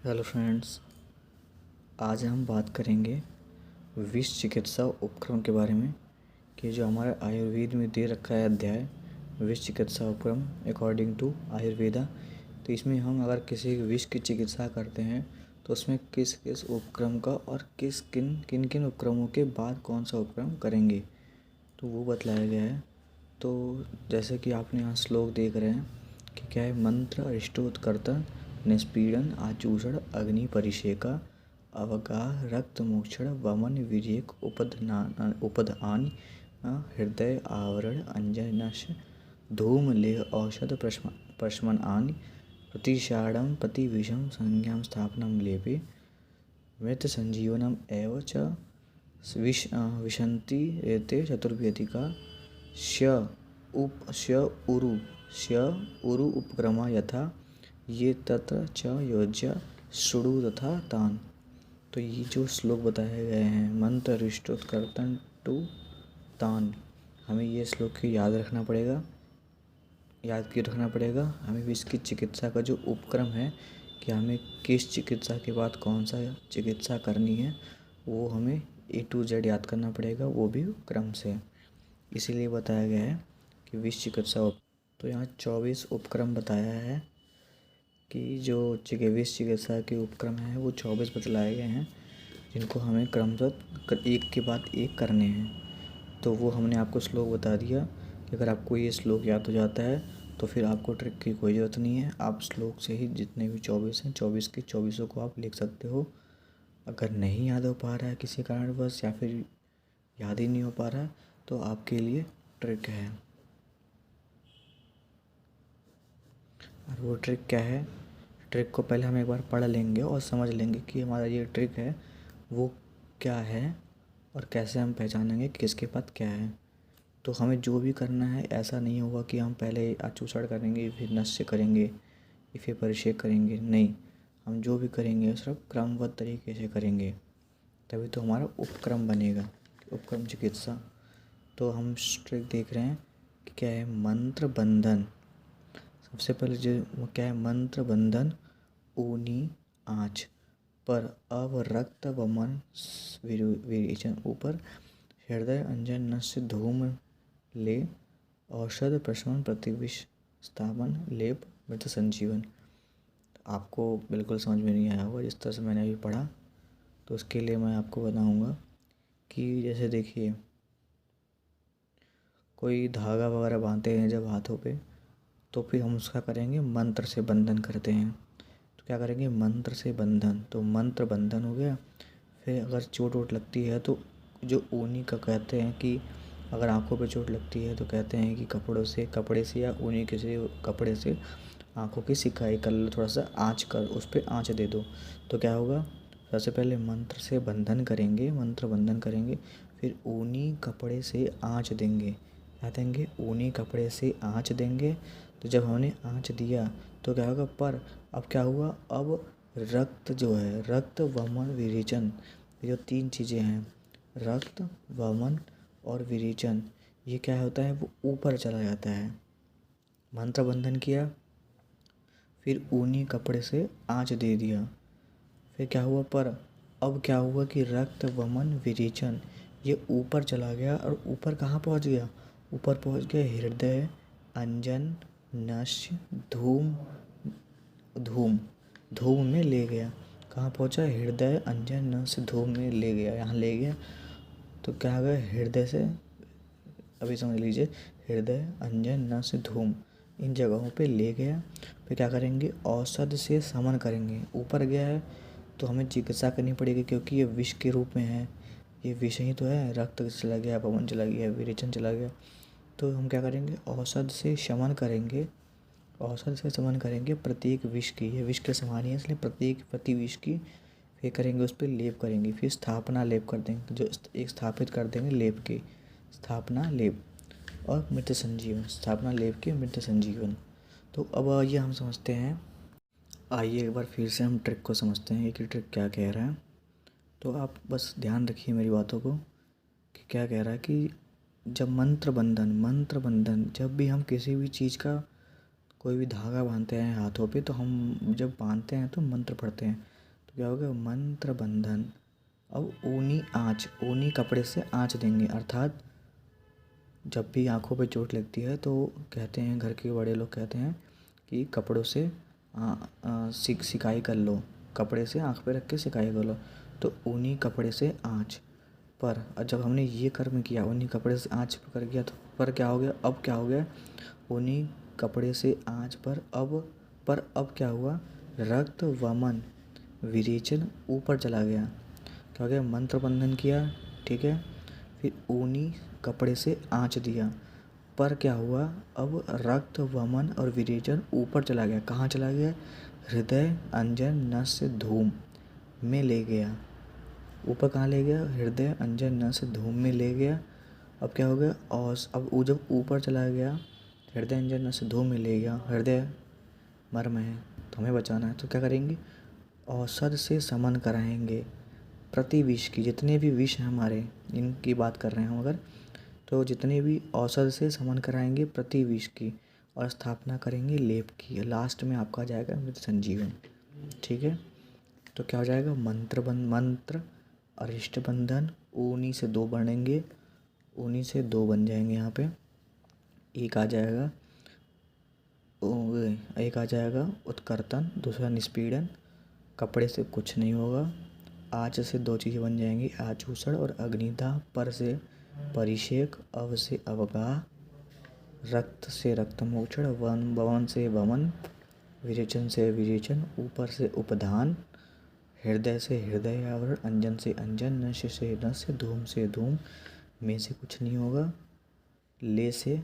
Hello friends, आज हम बात करेंगे विष चिकित्सा उपक्रम के बारे में कि जो हमारे आयुर्वेद में दे रखा है अध्याय विष चिकित्सा उपक्रम अकॉर्डिंग टू आयुर्वेदा। तो इसमें हम अगर किसी विष की चिकित्सा करते हैं तो उसमें किस किस उपक्रम का और किन किन उपक्रमों के बाद कौन सा उपक्रम करेंगे तो वो बतलाया गया है। तो जैसे कि आपने यहाँ श्लोक देख रहे हैं कि क्या है, मंत्र अरिष्टोत्कर्तन निष्पीड़न आचूषण अग्नि परिषेका अवगाह रक्त मोक्षण वमन विरेक उपधान हृदय आवरण अंजनश धूम लेह औषध प्रशमन आनि प्रतिषाढ़ं प्रतिविषं संज्ञां स्थापनं लेपे मृत संजीवनम एव च विशन्ति एते चतुर्वेदिका स्य उरु उपक्रमा यथा ये तत्र च योज्य शृणु तथा तान। तो ये जो श्लोक बताए गए हैं मंत्र अरिष्टोत्कर्तन टू तान, हमें ये श्लोक की याद किए रखना पड़ेगा। हमें भी इसकी चिकित्सा का जो उपक्रम है कि हमें किस चिकित्सा के बाद कौन सा चिकित्सा करनी है वो हमें A to Z याद करना पड़ेगा, वो भी क्रम से। इसीलिए बताया गया है कि विष चिकित्सा। तो यहाँ 24 उपक्रम बताया है कि जो विष चिकित्सा के उपक्रम हैं वो 24 बतलाए गए हैं, जिनको हमें क्रमशः एक के बाद एक करने हैं। तो वो हमने आपको श्लोक बता दिया कि अगर आपको ये श्लोक याद हो जाता है तो फिर आपको ट्रिक की कोई ज़रूरत नहीं है। आप श्लोक से ही जितने भी 24 हैं 24 के 24 को आप लिख सकते हो। अगर नहीं याद हो पा रहा है किसी कारणवश या फिर याद ही नहीं हो पा रहा तो आपके लिए ट्रिक है। और वो ट्रिक क्या है, ट्रिक को पहले हम एक बार पढ़ लेंगे और समझ लेंगे कि हमारा ये ट्रिक है वो क्या है और कैसे हम पहचानेंगे कि किसके पास क्या है। तो हमें जो भी करना है ऐसा नहीं होगा कि हम पहले आचूषण करेंगे फिर नस्य करेंगे फिर परिषेक करेंगे, नहीं। हम जो भी करेंगे सिर्फ क्रमबद्ध तरीके से करेंगे, तभी तो हमारा उपक्रम बनेगा, उपक्रम चिकित्सा। तो हम ट्रिक देख रहे हैं कि क्या है, मंत्र बंधन। सबसे पहले जो क्या है, मंत्र बंधन ऊनी आँच पर अब रक्त वमन विरेचन ऊपर हृदय अंजन नस्य धूम ले औषध प्रशमन प्रतिविष स्थापन लेप मृत संजीवन। आपको बिल्कुल समझ में नहीं आया होगा जिस तरह से मैंने अभी पढ़ा, तो उसके लिए मैं आपको बताऊंगा कि जैसे देखिए कोई धागा वगैरह बांधते हैं जब हाथों पे, तो फिर हम उसका करेंगे मंत्र से बंधन करते हैं। तो क्या करेंगे, मंत्र से बंधन, तो मंत्र बंधन हो गया। फिर अगर चोट वोट लगती है तो जो ऊनी का कहते हैं कि अगर आंखों पे चोट लगती है तो कहते हैं कि कपड़े से या ऊनी किसी कपड़े से आंखों की सिकाई कर लो, थोड़ा सा आँच कर उस पर आँच दे दो। तो क्या होगा, सबसे पहले मंत्र से बंधन करेंगे, मंत्र बंधन करेंगे, फिर ऊनी कपड़े से आँच देंगे। क्या देंगे, ऊनी कपड़े से आँच देंगे। तो जब हमने आँच दिया तो क्या होगा, पर अब क्या हुआ, अब रक्त जो है, रक्त वमन विरेचन, ये जो तीन चीज़ें हैं रक्त वमन और विरेचन, ये क्या होता है, वो ऊपर चला जाता है। मंत्र बंधन किया, फिर ऊनी कपड़े से आँच दे दिया, फिर क्या हुआ, पर अब क्या हुआ कि रक्त वमन विरेचन ये ऊपर चला गया। और ऊपर कहाँ पहुँच गया, ऊपर पहुँच गया हृदय अंजन नश्य धूम धूम धूम में ले गया। कहाँ पहुँचा, हृदय अंजन नश्य धूम में ले गया, यहाँ ले गया। तो क्या हो गया, हृदय से, अभी समझ लीजिए, हृदय अंजन नश्य धूम इन जगहों पे ले गया। फिर क्या करेंगे, औषध से समन करेंगे। ऊपर गया है तो हमें चिकित्सा करनी पड़ेगी क्योंकि ये विष के रूप में है, ये विष ही तो है, रक्त चला गया, पवन चला गया, विरेचन चला गया। तो हम क्या करेंगे, औषध से शमन करेंगे, औषध से शमन करेंगे प्रत्येक विष की, ये विष के समान ही है इसलिए प्रति विष की फिर करेंगे, उस पर लेप करेंगे, फिर स्थापना लेप कर देंगे, जो एक स्थापित कर देंगे लेप की, स्थापना लेप और मृत संजीवन, स्थापना लेप के मृत संजीवन। तो अब ये हम समझते हैं, आइए एक बार फिर से हम ट्रिक को समझते हैं कि ट्रिक क्या कह रहा है। तो आप बस ध्यान रखिए मेरी बातों को कि क्या कह रहा है कि जब मंत्र बंधन जब भी हम किसी भी चीज़ का कोई भी धागा बांधते हैं हाथों पे, तो हम जब बांधते हैं तो मंत्र पढ़ते हैं। तो क्या हो गया मंत्र बंधन। अब ऊनी आँच, ऊनी कपड़े से आँच देंगे, अर्थात जब भी आँखों पे चोट लगती है तो कहते हैं, घर के बड़े लोग कहते हैं कि कपड़ों से सिकाई कर लो, कपड़े से आँख पे रख के सिकाई कर लो। तो ऊनी कपड़े से आँच पर, जब हमने ये कर्म किया, ऊनी कपड़े से आँच कर गया, तो पर क्या हो गया, अब क्या हो गया, ऊनी कपड़े से आँच पर अब क्या हुआ, रक्त वमन विरेचन ऊपर चला गया। क्या हो गया, मंत्र बंधन किया, ठीक है, फिर ऊनी कपड़े से आँच दिया, पर क्या हुआ, अब रक्त वमन और विरेचन ऊपर चला गया। कहाँ चला गया, हृदय अंजन नस धूम में ले गया। ऊपर कहाँ ले गया, हृदय अंजन नस धूम में ले गया। अब क्या हो गया, और अब वो जब ऊपर चला गया, हृदय अंजन नस धूम में ले गया, हृदय मर्म है तो हमें बचाना है, तो क्या करेंगे, औषध से समन कराएंगे प्रति विष की। जितने भी विष हैं हमारे, इनकी बात कर रहे हैं हम अगर, तो जितने भी औषध से समन कराएंगे प्रति विष की, और स्थापना करेंगे लेप की। लास्ट में आपका आ जाएगा मृत संजीवन। ठीक है, तो क्या हो जाएगा, मंत्र अरिष्ट बंधन, ऊनी से 2 बनेंगे, ऊनी से 2 बन जाएंगे। यहाँ पे एक आ जाएगा, एक आ जाएगा उत्कर्तन, दूसरा निष्पीड़न, कपड़े से कुछ नहीं होगा। आँच से 2 चीज़ें बन जाएंगी, आचूषण और अग्निदाह। पर से परिषेक, अव से अवगाह, रक्त से रक्तमोक्षण, वमन से वमन, विरेचन से विरेचन, ऊपर से उपधान, हृदय से हृदय आवरण, अंजन से अंजन, नश से नश, धूम से धूम, में से कुछ नहीं होगा, ले से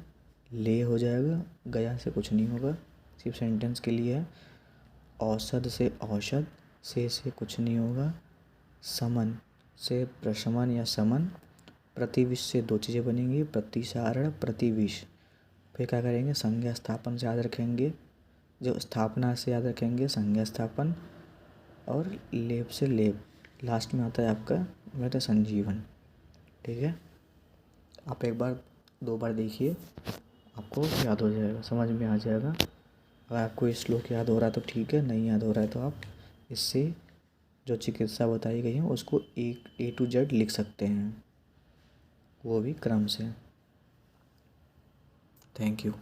ले हो जाएगा, गया से कुछ नहीं होगा, सिर्फ सेंटेंस के लिए है। औषध से औषध, से कुछ नहीं होगा, समन से प्रशमन या समन, प्रतिविष से 2 चीज़ें बनेंगी, प्रतिसारण प्रतिविष। फिर क्या करेंगे, संज्ञा स्थापन से याद रखेंगे, जो स्थापना से याद रखेंगे संज्ञा स्थापन, और लेप से लेप। लास्ट में आता है आपका मृत संजीवन। ठीक है, आप एक बार 2 बार देखिए, आपको याद हो जाएगा, समझ में आ जाएगा। अगर आपको ये श्लोक याद हो रहा है तो ठीक है, नहीं याद हो रहा है तो आप इससे जो चिकित्सा बताई गई है उसको A to Z लिख सकते हैं, वो भी क्रम से। Thank you.